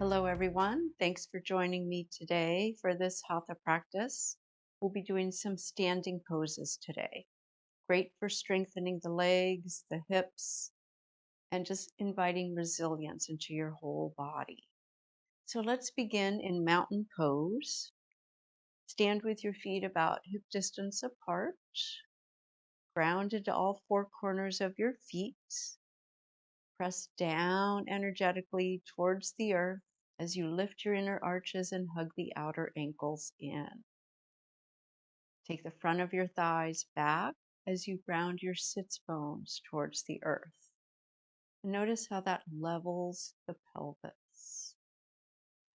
Hello, everyone. Thanks for joining me today for this Hatha practice. We'll be doing some standing poses today. Great for strengthening the legs, the hips, and just inviting resilience into your whole body. So let's begin in mountain pose. Stand with your feet about hip distance apart. Ground into all four corners of your feet. Press down energetically towards the earth as you lift your inner arches and hug the outer ankles in. Take the front of your thighs back as you ground your sits bones towards the earth. And notice how that levels the pelvis.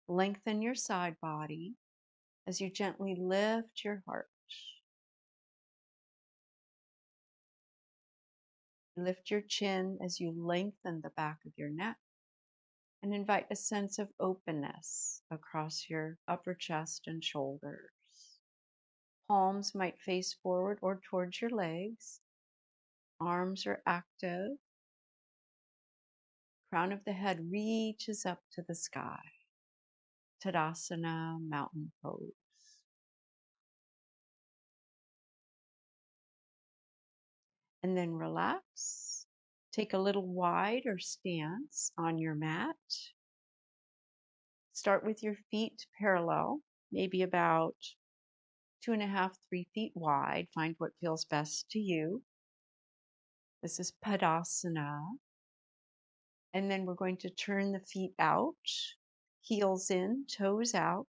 Lengthen your side body as you gently lift your heart. Lift your chin as you lengthen the back of your neck. And invite a sense of openness across your upper chest and shoulders. Palms might face forward or towards your legs. Arms are active. Crown of the head reaches up to the sky. Tadasana, mountain pose. And then relax. Take a little wider stance on your mat. Start with your feet parallel, maybe about 2.5, 3 feet wide. Find what feels best to you. This is Padasana. And then we're going to turn the feet out, heels in, toes out.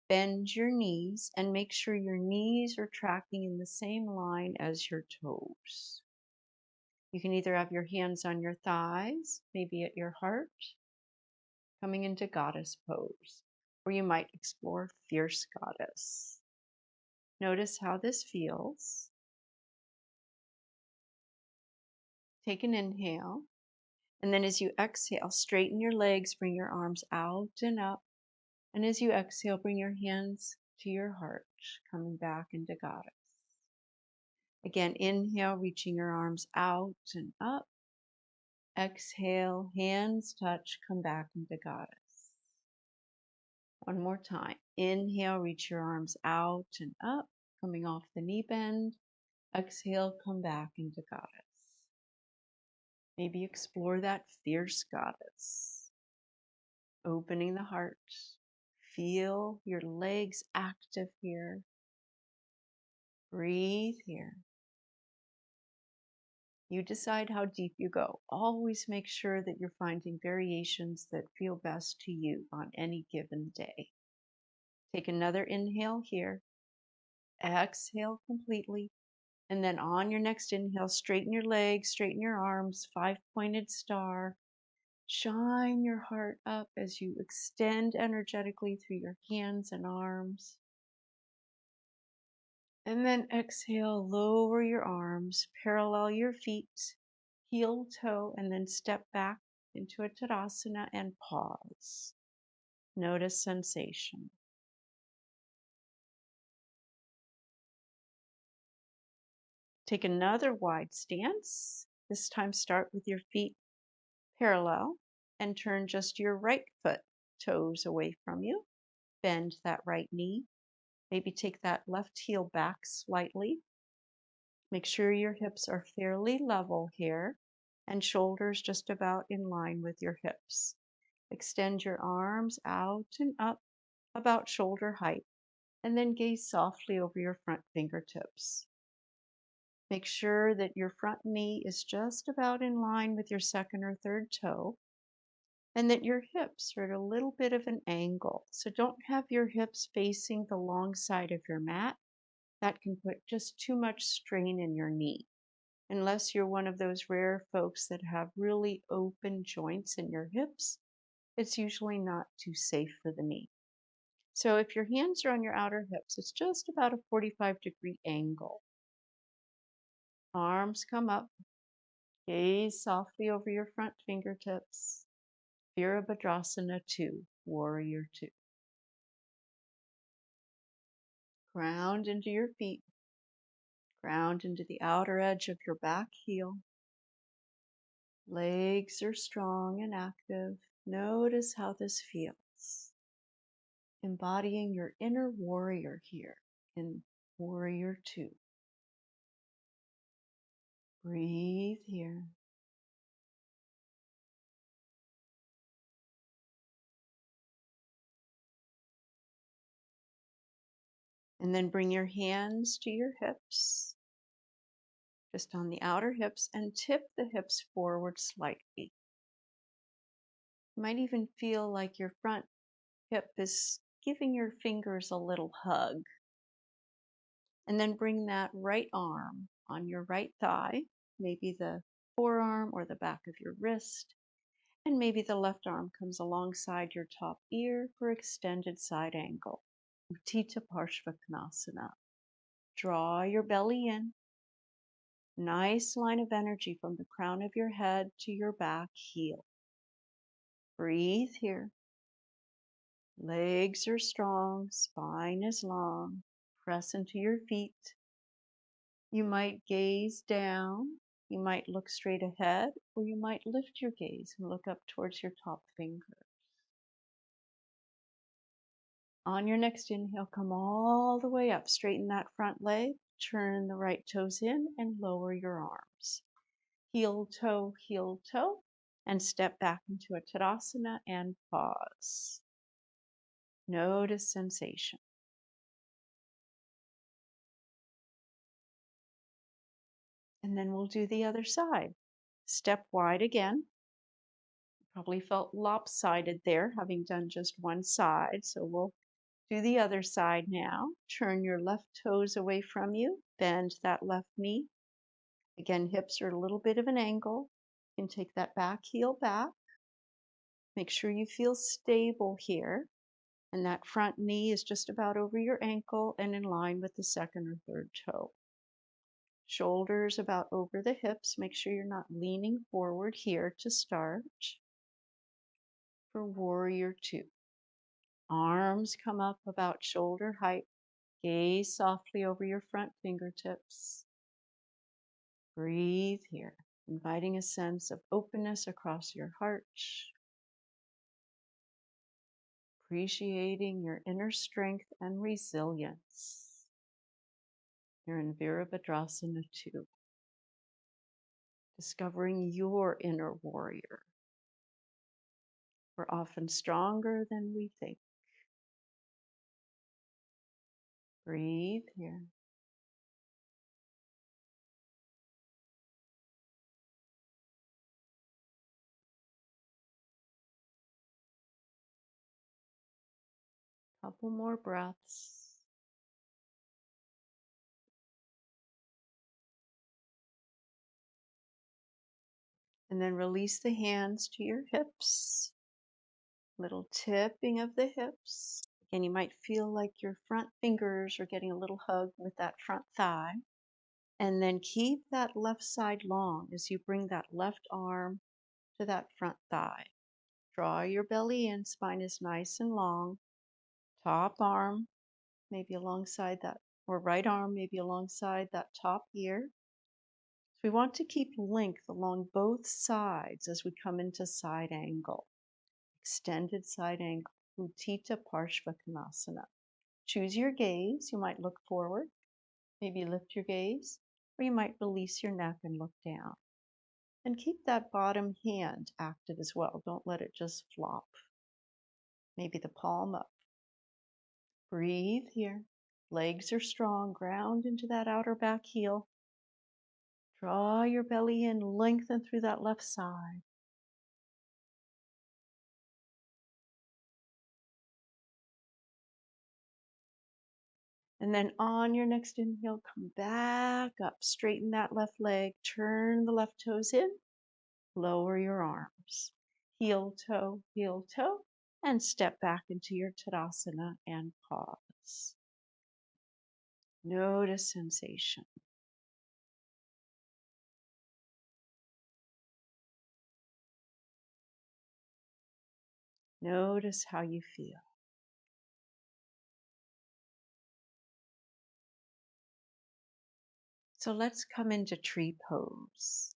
Bend your knees and make sure your knees are tracking in the same line as your toes. You can either have your hands on your thighs, maybe at your heart, coming into goddess pose, or you might explore fierce goddess. Notice how this feels. Take an inhale. And then as you exhale, straighten your legs, bring your arms out and up. And as you exhale, bring your hands to your heart, coming back into goddess. Again, inhale, reaching your arms out and up. Exhale, hands touch, come back into goddess. One more time. Inhale, reach your arms out and up, coming off the knee bend. Exhale, come back into goddess. Maybe explore that fierce goddess. Opening the heart. Feel your legs active here. Breathe here. You decide how deep you go. Always make sure that you're finding variations that feel best to you on any given day. Take another inhale here. Exhale completely. And then on your next inhale, straighten your legs, straighten your arms, 5-pointed star. Shine your heart up as you extend energetically through your hands and arms. And then exhale, lower your arms, parallel your feet, heel toe, and then step back into a Tadasana and pause. Notice sensation. Take another wide stance. This time start with your feet parallel and turn just your right foot, toes away from you. Bend that right knee. Maybe take that left heel back slightly. Make sure your hips are fairly level here and shoulders just about in line with your hips. Extend your arms out and up about shoulder height, and then gaze softly over your front fingertips. Make sure that your front knee is just about in line with your second or third toe, and that your hips are at a little bit of an angle. So don't have your hips facing the long side of your mat. That can put just too much strain in your knee. Unless you're one of those rare folks that have really open joints in your hips, it's usually not too safe for the knee. So if your hands are on your outer hips, it's just about a 45-degree angle. Arms come up. Gaze softly over your front fingertips. Virabhadrasana 2, Warrior 2. Ground into your feet. Ground into the outer edge of your back heel. Legs are strong and active. Notice how this feels. Embodying your inner warrior here in Warrior 2. Breathe here. And then bring your hands to your hips, just on the outer hips, and tip the hips forward slightly. You might even feel like your front hip is giving your fingers a little hug. And then bring that right arm on your right thigh, maybe the forearm or the back of your wrist, and maybe the left arm comes alongside your top ear for extended side angle. Utthita Parshvakonasana. Draw your belly in. Nice line of energy from the crown of your head to your back heel. Breathe here. Legs are strong, spine is long. Press into your feet. You might gaze down, you might look straight ahead, or you might lift your gaze and look up towards your top finger. On your next inhale, come all the way up. Straighten that front leg, turn the right toes in, and lower your arms. Heel, toe, and step back into a Tadasana and pause. Notice sensation. And then we'll do the other side. Step wide again. Probably felt lopsided there, having done just one side. So we'll do the other side now. Turn your left toes away from you. Bend that left knee. Again, hips are a little bit of an angle. You can take that back heel back. Make sure you feel stable here. And that front knee is just about over your ankle and in line with the second or third toe. Shoulders about over the hips. Make sure you're not leaning forward here to start. For Warrior 2. Arms come up about shoulder height. Gaze softly over your front fingertips. Breathe here, inviting a sense of openness across your heart. Appreciating your inner strength and resilience. You're in Virabhadrasana 2. Discovering your inner warrior. We're often stronger than we think. Breathe here. Couple more breaths. And then release the hands to your hips. Little tipping of the hips. Again, you might feel like your front fingers are getting a little hug with that front thigh. And then keep that left side long as you bring that left arm to that front thigh. Draw your belly in, spine is nice and long. Top arm, maybe alongside that, or right arm, maybe alongside that top ear. So we want to keep length along both sides as we come into side angle. Extended side angle, Utthita Parshvakonasana. Choose your gaze. You might look forward, maybe lift your gaze, or you might release your neck and look down. And keep that bottom hand active as well. Don't let it just flop. Maybe the palm up. Breathe here. Legs are strong. Ground into that outer back heel. Draw your belly in. Lengthen through that left side. And then on your next inhale, come back up. Straighten that left leg. Turn the left toes in. Lower your arms. Heel, toe, and step back into your Tadasana and pause. Notice sensation. Notice how you feel. So let's come into tree pose.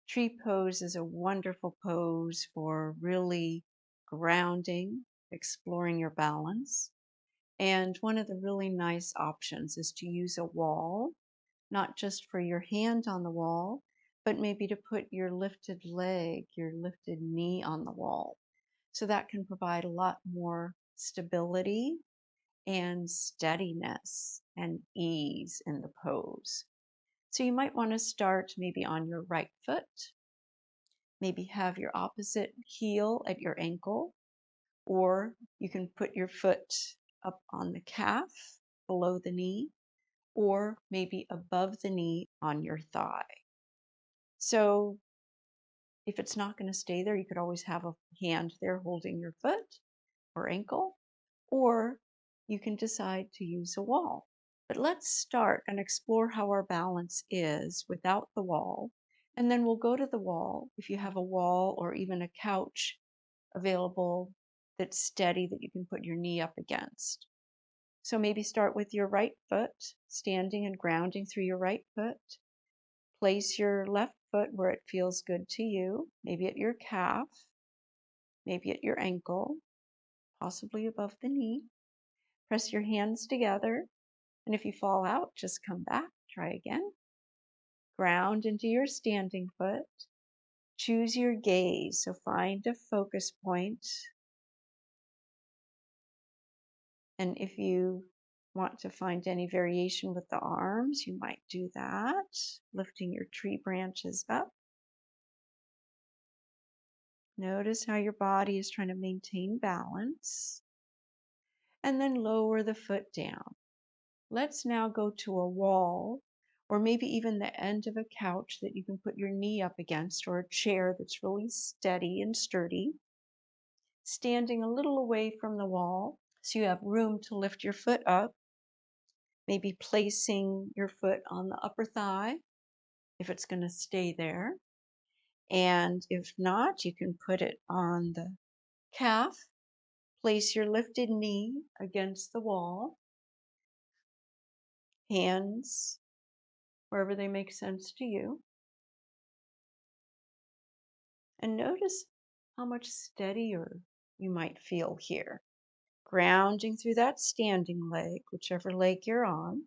Tree pose is a wonderful pose for really grounding, exploring your balance. And one of the really nice options is to use a wall, not just for your hand on the wall, but maybe to put your lifted leg, your lifted knee on the wall. So that can provide a lot more stability and steadiness and ease in the pose. So you might want to start maybe on your right foot, maybe have your opposite heel at your ankle, or you can put your foot up on the calf below the knee, or maybe above the knee on your thigh. So if it's not going to stay there, you could always have a hand there holding your foot or ankle, or you can decide to use a wall. But let's start and explore how our balance is without the wall. And then we'll go to the wall if you have a wall or even a couch available that's steady that you can put your knee up against. So maybe start with your right foot, standing and grounding through your right foot. Place your left foot where it feels good to you, maybe at your calf, maybe at your ankle, possibly above the knee. Press your hands together, and if you fall out, just come back, try again. Ground into your standing foot. Choose your gaze, so find a focus point. And if you want to find any variation with the arms, you might do that, lifting your tree branches up. Notice how your body is trying to maintain balance. And then lower the foot down. Let's now go to a wall, or maybe even the end of a couch that you can put your knee up against, or a chair that's really steady and sturdy. Standing a little away from the wall so you have room to lift your foot up, maybe placing your foot on the upper thigh if it's going to stay there. And if not, you can put it on the calf. Place your lifted knee against the wall, hands wherever they make sense to you. And notice how much steadier you might feel here. Grounding through that standing leg, whichever leg you're on.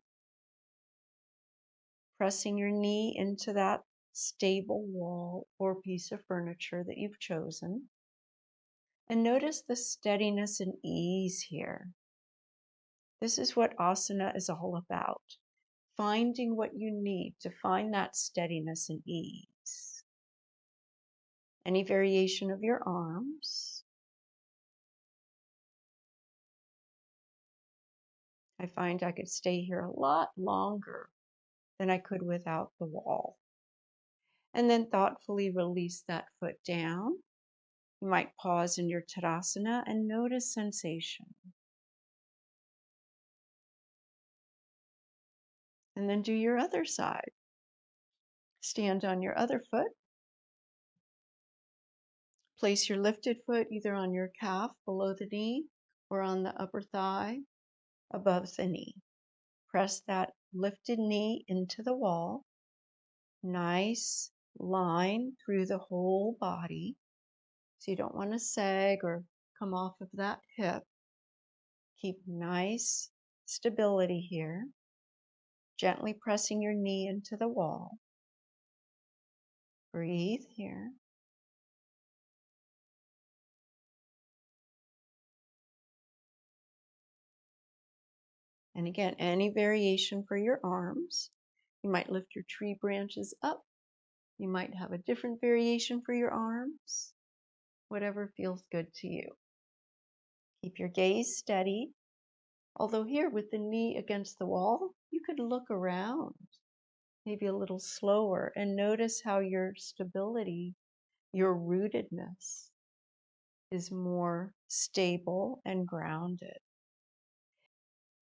Pressing your knee into that stable wall or piece of furniture that you've chosen. And notice the steadiness and ease here. This is what asana is all about. Finding what you need to find that steadiness and ease. Any variation of your arms. I find I could stay here a lot longer than I could without the wall. And then thoughtfully release that foot down. You might pause in your Tadasana and notice sensation. And then do your other side. Stand on your other foot. Place your lifted foot either on your calf below the knee or on the upper thigh above the knee. Press that lifted knee into the wall. Nice line through the whole body. So you don't want to sag or come off of that hip. Keep nice stability here. Gently pressing your knee into the wall. Breathe here. And again, any variation for your arms. You might lift your tree branches up. You might have a different variation for your arms. Whatever feels good to you. Keep your gaze steady. Although here with the knee against the wall, you could look around, maybe a little slower, and notice how your stability, your rootedness is more stable and grounded.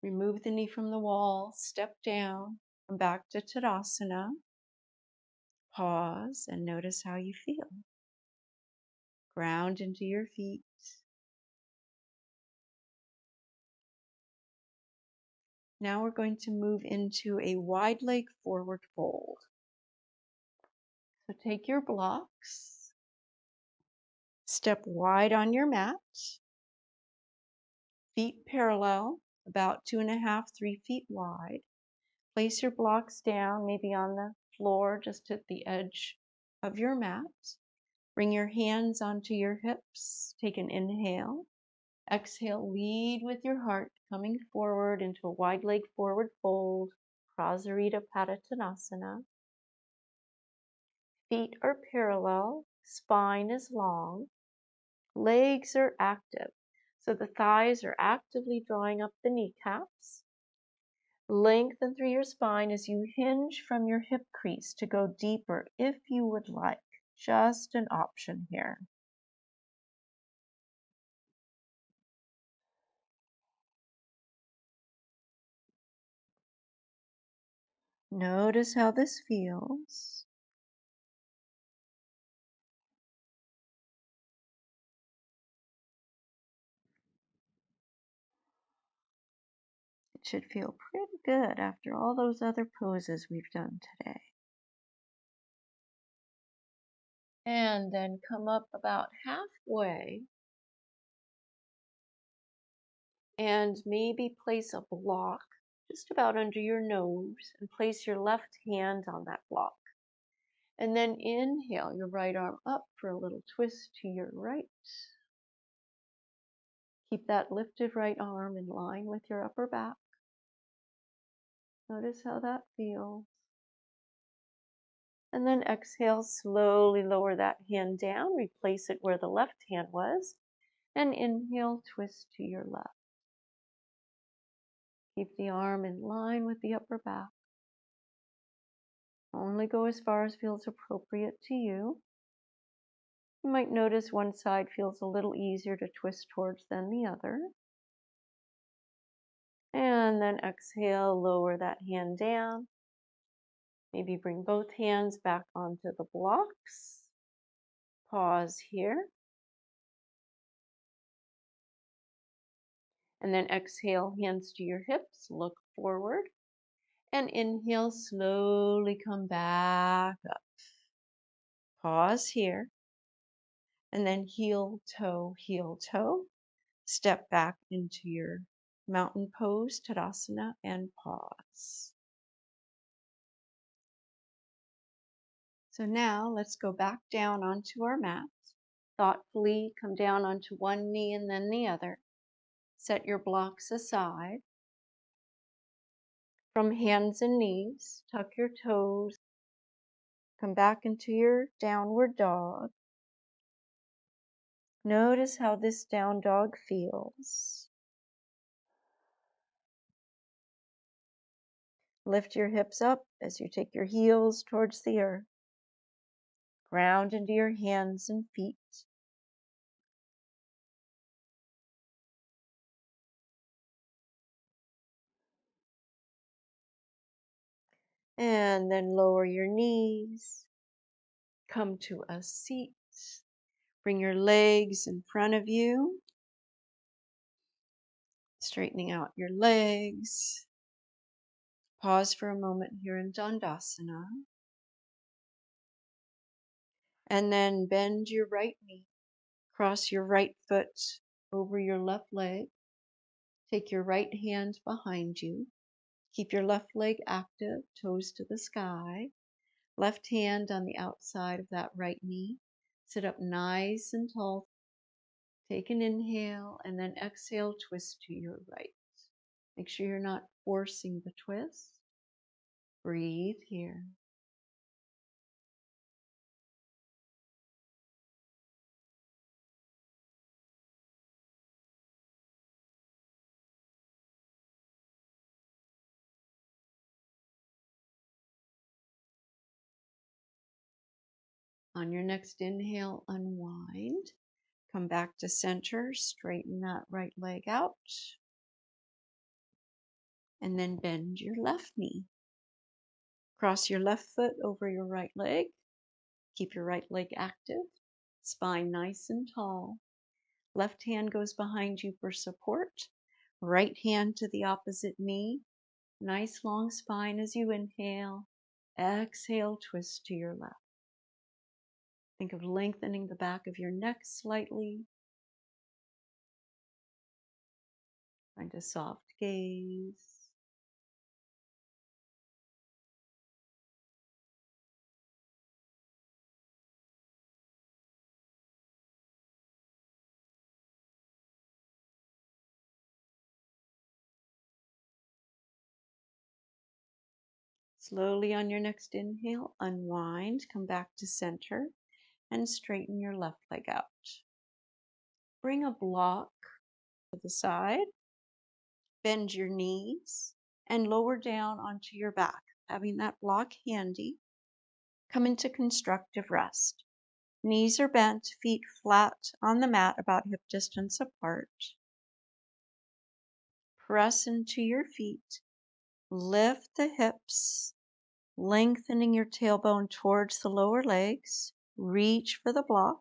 Remove the knee from the wall, step down, come back to Tadasana. Pause and notice how you feel. Ground into your feet. Now we're going to move into a wide leg forward fold. So take your blocks, Step wide on your mat, feet parallel, about 2.5, 3 feet wide. Place your blocks down, maybe on the floor, just at the edge of your mat. Bring your hands onto your hips. Take an inhale. Exhale, lead with your heart, coming forward into a wide leg forward fold, Prasarita Padottanasana. Feet are parallel, spine is long, legs are active. So the thighs are actively drawing up the kneecaps. Lengthen through your spine as you hinge from your hip crease to go deeper if you would like. Just an option here. Notice how this feels. It should feel pretty good after all those other poses we've done today. And then come up about halfway and maybe place a block just about under your nose and place your left hand on that block. And then inhale your right arm up for a little twist to your right. Keep that lifted right arm in line with your upper back. Notice how that feels. And then exhale, slowly lower that hand down, replace it where the left hand was, and inhale, twist to your left. Keep the arm in line with the upper back. Only go as far as feels appropriate to you. You might notice one side feels a little easier to twist towards than the other. And then exhale, lower that hand down. Maybe bring both hands back onto the blocks. Pause here. And then exhale, hands to your hips, look forward. And inhale, slowly come back up. Pause here. And then heel, toe, step back into your mountain pose, Tadasana, and pause. So now let's go back down onto our mat. Thoughtfully come down onto one knee and then the other. Set your blocks aside. From hands and knees, tuck your toes. Come back into your downward dog. Notice how this down dog feels. Lift your hips up as you take your heels towards the earth. Ground into your hands and feet. And then lower your knees. Come to a seat. Bring your legs in front of you. Straightening out your legs. Pause for a moment here in Dandasana. And then bend your right knee. Cross your right foot over your left leg. Take your right hand behind you. Keep your left leg active, toes to the sky. Left hand on the outside of that right knee. Sit up nice and tall. Take an inhale and then exhale, twist to your right. Make sure you're not forcing the twist. Breathe here. On your next inhale, unwind. Come back to center, straighten that right leg out. And then bend your left knee. Cross your left foot over your right leg. Keep your right leg active. Spine nice and tall. Left hand goes behind you for support. Right hand to the opposite knee. Nice long spine as you inhale. Exhale, twist to your left. Think of lengthening the back of your neck slightly. Find a soft gaze. Slowly on your next inhale, unwind, come back to center, and straighten your left leg out. Bring a block to the side, bend your knees, and lower down onto your back. Having that block handy, come into constructive rest. Knees are bent, feet flat on the mat about hip distance apart. Press into your feet, lift the hips, lengthening your tailbone towards the lower legs. Reach for the block,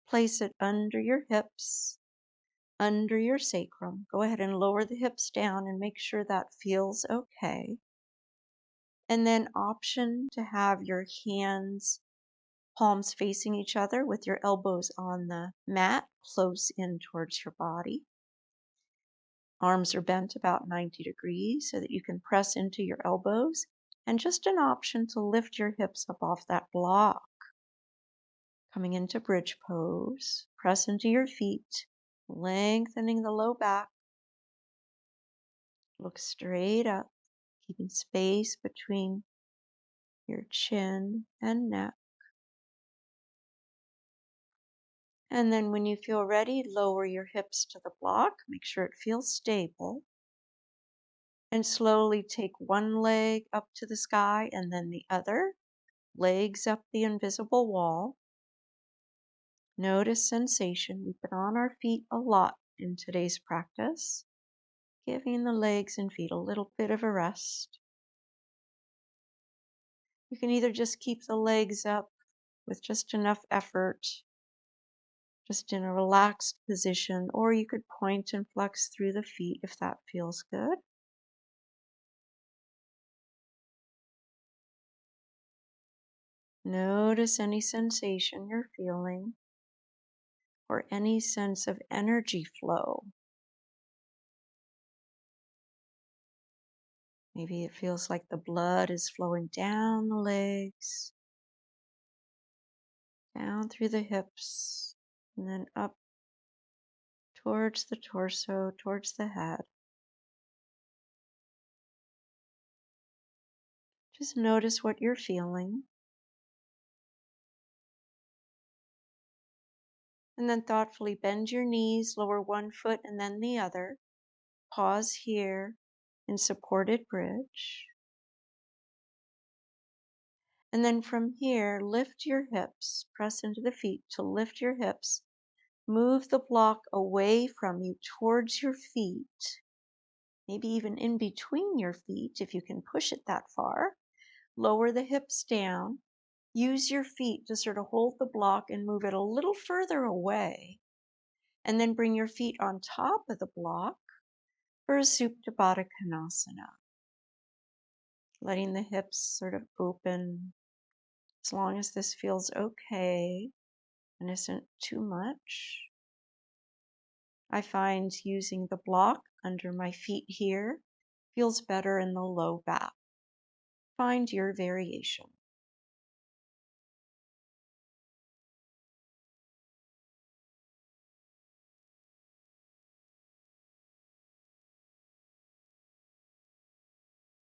place it under your hips, under your sacrum. Go ahead and lower the hips down and make sure that feels okay. And then option to have your hands, palms facing each other with your elbows on the mat, close in towards your body. Arms are bent about 90 degrees so that you can press into your elbows, and just an option to lift your hips up off that block. Coming into bridge pose, press into your feet, lengthening the low back. Look straight up, keeping space between your chin and neck. And then when you feel ready, lower your hips to the block. Make sure it feels stable. And slowly take one leg up to the sky and then the other. Legs up the invisible wall. Notice sensation. We've been on our feet a lot in today's practice, giving the legs and feet a little bit of a rest. You can either just keep the legs up with just enough effort, just in a relaxed position, or you could point and flex through the feet if that feels good. Notice any sensation you're feeling or any sense of energy flow. Maybe it feels like the blood is flowing down the legs, down through the hips, and then up towards the torso, towards the head. Just notice what you're feeling. And then thoughtfully bend your knees, lower one foot and then the other. Pause here in supported bridge. And then from here, lift your hips, press into the feet to lift your hips. Move the block away from you towards your feet, maybe even in between your feet if you can push it that far. Lower the hips down. Use your feet to sort of hold the block and move it a little further away. And then bring your feet on top of the block for a Supta Baddha Konasana. Letting the hips sort of open as long as this feels okay and isn't too much. I find using the block under my feet here feels better in the low back. Find your variation.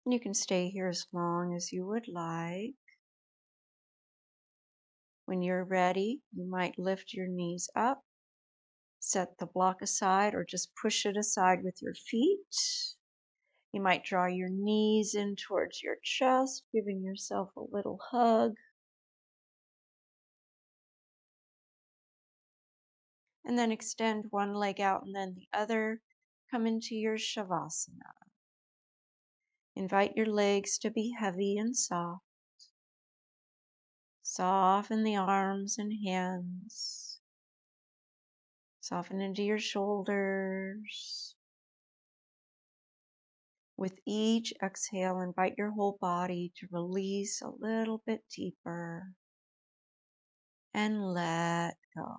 You can stay here as long as you would like. When you're ready, you might lift your knees up, set the block aside, or just push it aside with your feet. You might draw your knees in towards your chest, giving yourself a little hug. And then extend one leg out and then the other. Come into your Shavasana. Invite your legs to be heavy and soft. Soften the arms and hands. Soften into your shoulders. With each exhale, invite your whole body to release a little bit deeper. and let go.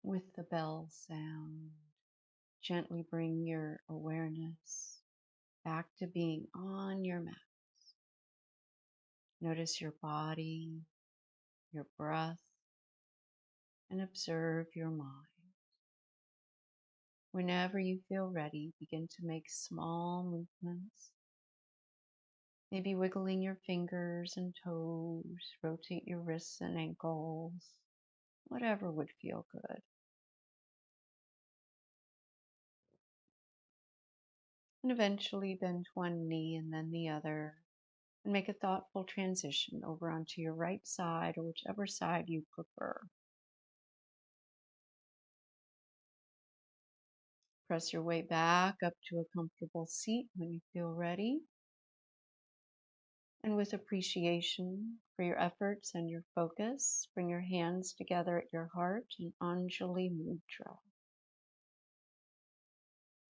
With the bell sound, gently bring your awareness back to being on your mat. Notice your body, your breath, and observe your mind. Whenever you feel ready, begin to make small movements, maybe wiggling your fingers and toes, rotate your wrists and ankles, whatever would feel good. And eventually bend one knee and then the other, and make a thoughtful transition over onto your right side or whichever side you prefer. Press your way back up to a comfortable seat when you feel ready. And with appreciation for your efforts and your focus, bring your hands together at your heart in Anjali Mudra.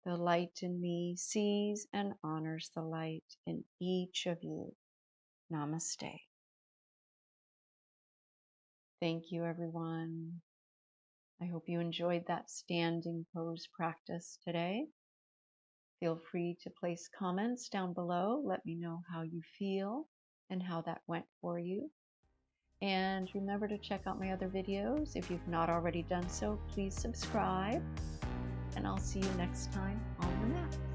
The light in me sees and honors the light in each of you. Namaste. Thank you, everyone. I hope you enjoyed that standing pose practice today. Feel free to place comments down below. Let me know how you feel and how that went for you. And remember to check out my other videos. If you've not already done so, please subscribe. And I'll see you next time on the mat.